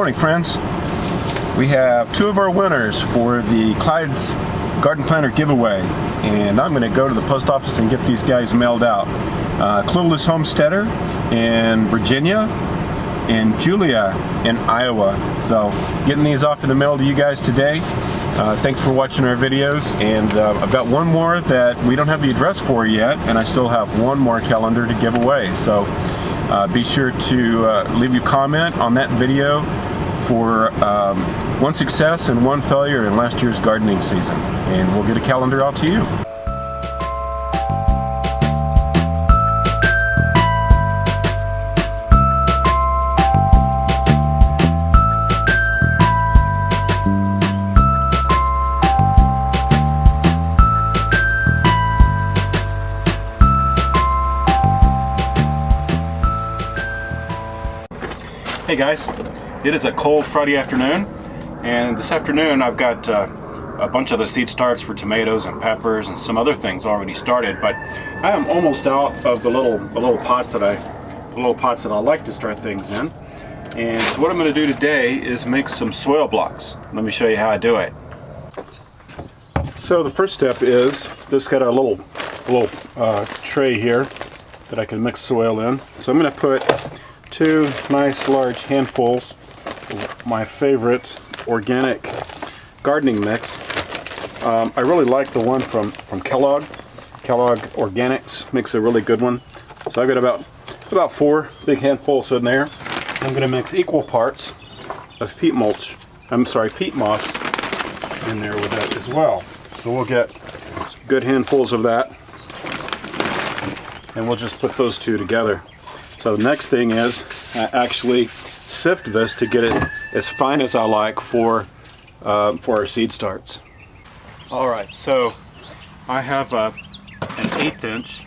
morning, friends. We have two of our winners for the Clyde's Garden Planter giveaway, and I'm going to go to the post office and get these guys mailed out. Clueless Homesteader in Virginia and Julia in Iowa. So getting these off in the mail to you guys today. Thanks for watching our videos, and I've got one more that we don't have the address for yet, and I still have one more calendar to give away. So be sure to leave your comment on that video for one success and one failure in last year's gardening season, and we'll get a calendar out to you. Hey guys, it is a cold Friday afternoon, and this afternoon I've got a bunch of the seed starts for tomatoes and peppers and some other things already started, but I am almost out of the little pots that I like to start things in. And so what I'm going to do today is make some soil blocks. Let me show you how I do it. So the first step is this got a little tray here that I can mix soil in. So I'm going to put two nice large handfuls of my favorite organic gardening mix. I really like the one from Kellogg. Kellogg Organics makes a really good one. So I've got about 4 big handfuls in there. I'm going to mix equal parts of peat moss in there with that as well. So we'll get some good handfuls of that, and we'll just put those two together. So the next thing is I actually sift this to get it as fine as I like for our seed starts. Alright, so I have an 1/8 inch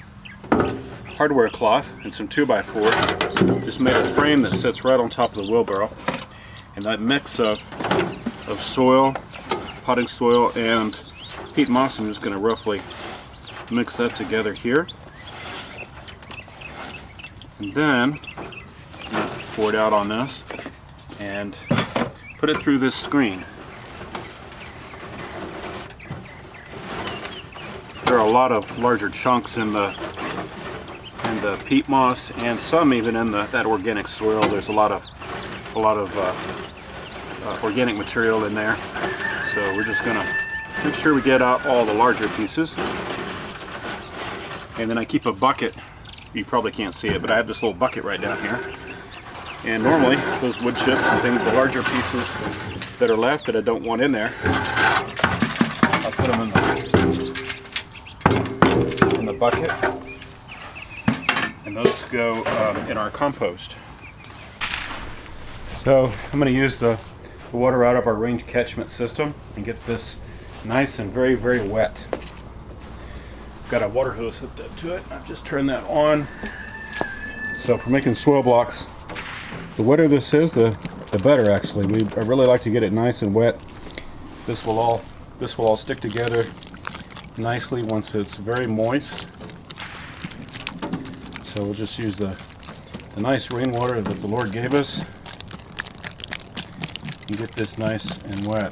hardware cloth and some 2x4s. Just made a frame that sits right on top of the wheelbarrow. And that mix of soil, potting soil, and peat moss, I'm just going to roughly mix that together here. And then pour it out on this and put it through this screen. There are a lot of larger chunks in the peat moss, and some even in that organic soil. There's a lot of organic material in there. So we're just gonna make sure we get out all the larger pieces. And then I keep a bucket. You probably can't see it, but I have this little bucket right down here. And normally, those wood chips and things, the larger pieces that are left that I don't want in there, I'll put them in the bucket. And those go in our compost. So I'm going to use the water out of our range catchment system and get this nice and very, very wet. Got a water hose hooked up to it. I've just turned that on. So for making soil blocks, the wetter this is, the better actually. I really like to get it nice and wet. This will all stick together nicely once it's very moist. So we'll just use the nice rainwater that the Lord gave us and get this nice and wet.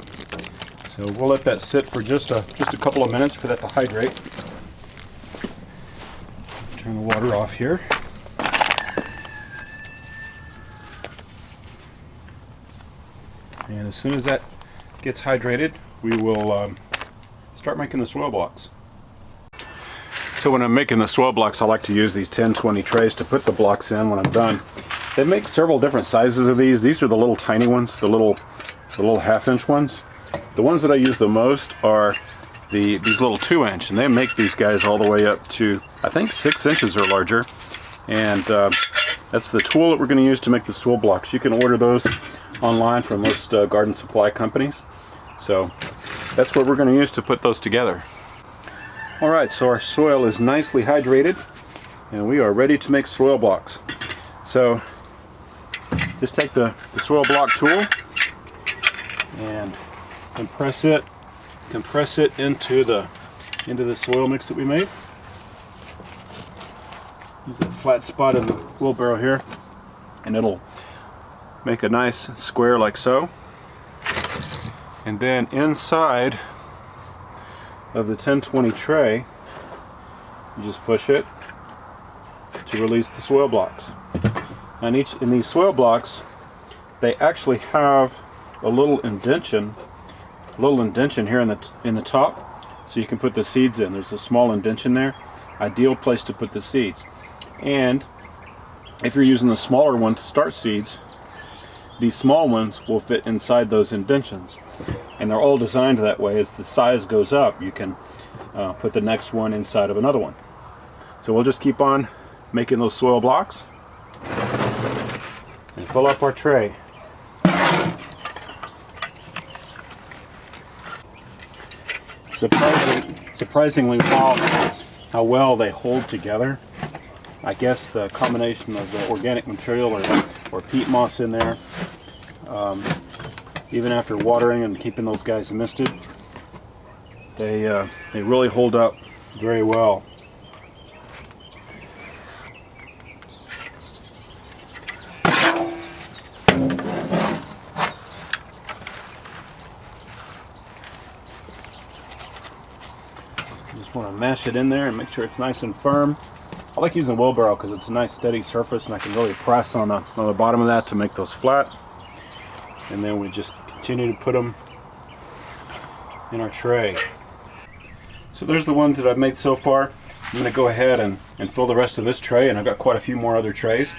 So we'll let that sit for just a couple of minutes for that to hydrate. Turn the water off here. And as soon as that gets hydrated, we will start making the soil blocks. So when I'm making the soil blocks, I like to use these 10-20 trays to put the blocks in when I'm done. They make several different sizes of these. These are the little tiny ones, the little 1/2 inch ones. The ones that I use the most are these little 2-inch, and they make these guys all the way up to, I think, 6 inches or larger. And that's the tool that we're going to use to make the soil blocks. You can order those online from most garden supply companies. So that's what we're going to use to put those together. Alright, so our soil is nicely hydrated and we are ready to make soil blocks. So just take the soil block tool and compress it into the soil mix that we made. Use that flat spot in the wheelbarrow here, and it'll make a nice square like so. And then inside of the 1020 tray, you just push it to release the soil blocks. And in these soil blocks, they actually have a little indentation here in the top, so you can put the seeds in. There's a small indentation there. Ideal place to put the seeds. And if you're using the smaller one to start seeds, these small ones will fit inside those indentions. And they're all designed that way. As the size goes up, you can put the next one inside of another one. So we'll just keep on making those soil blocks and fill up our tray. Surprisingly how well they hold together. I guess the combination of the organic material or peat moss in there, even after watering and keeping those guys misted, they really hold up very well. Just want to mash it in there and make sure it's nice and firm. I like using a wheelbarrow because it's a nice steady surface, and I can really press on the bottom of that to make those flat. And then we just continue to put them in our tray. So there's the ones that I've made so far. I'm going to go ahead and fill the rest of this tray, and I've got quite a few more other trays.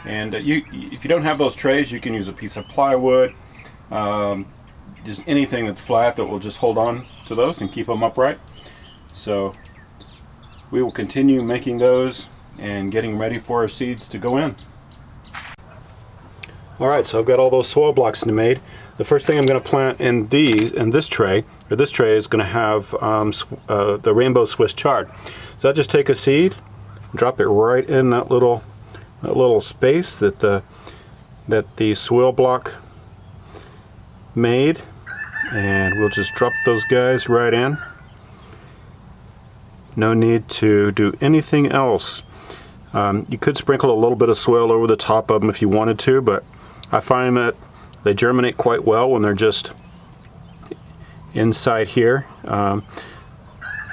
And if you don't have those trays, you can use a piece of plywood, just anything that's flat that will just hold on to those and keep them upright. So we will continue making those and getting ready for our seeds to go in. Alright, so I've got all those soil blocks made. The first thing I'm going to plant in this tray is going to have the rainbow Swiss chard. So I just take a seed, drop it right in that little space that the soil block made, and we'll just drop those guys right in. No need to do anything else. You could sprinkle a little bit of soil over the top of them if you wanted to, but I find that they germinate quite well when they're just inside here. The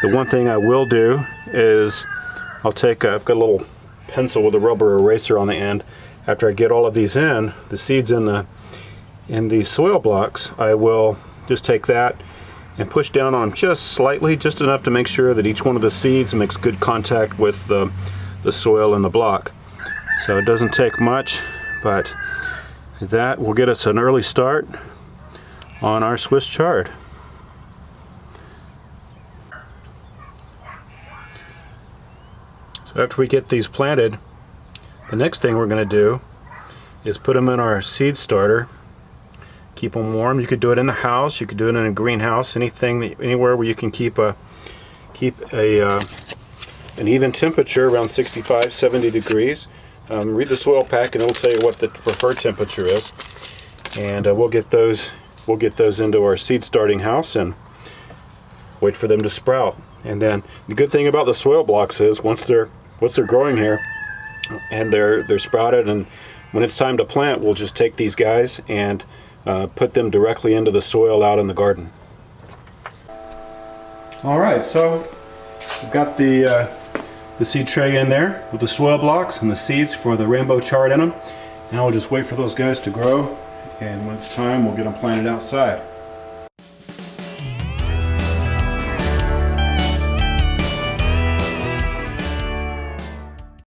one thing I will do is I've got a little pencil with a rubber eraser on the end. After I get all of these in, the seeds in the soil blocks, I will just take that and push down on them just slightly, just enough to make sure that each one of the seeds makes good contact with the soil in the block. So it doesn't take much, but that will get us an early start on our Swiss chard. So after we get these planted, the next thing we're going to do is put them in our seed starter. Keep them warm. You could do it in the house, you could do it in a greenhouse, anywhere where you can keep an even temperature around 65-70 degrees. Read the soil pack and it'll tell you what the preferred temperature is, and we'll get those into our seed starting house and wait for them to sprout. And then the good thing about the soil blocks is once they're growing here and they're sprouted, and when it's time to plant, we'll just take these guys and put them directly into the soil out in the garden. Alright, so we've got the seed tray in there with the soil blocks and the seeds for the rainbow chard in them. Now we'll just wait for those guys to grow, and when it's time we'll get them planted outside.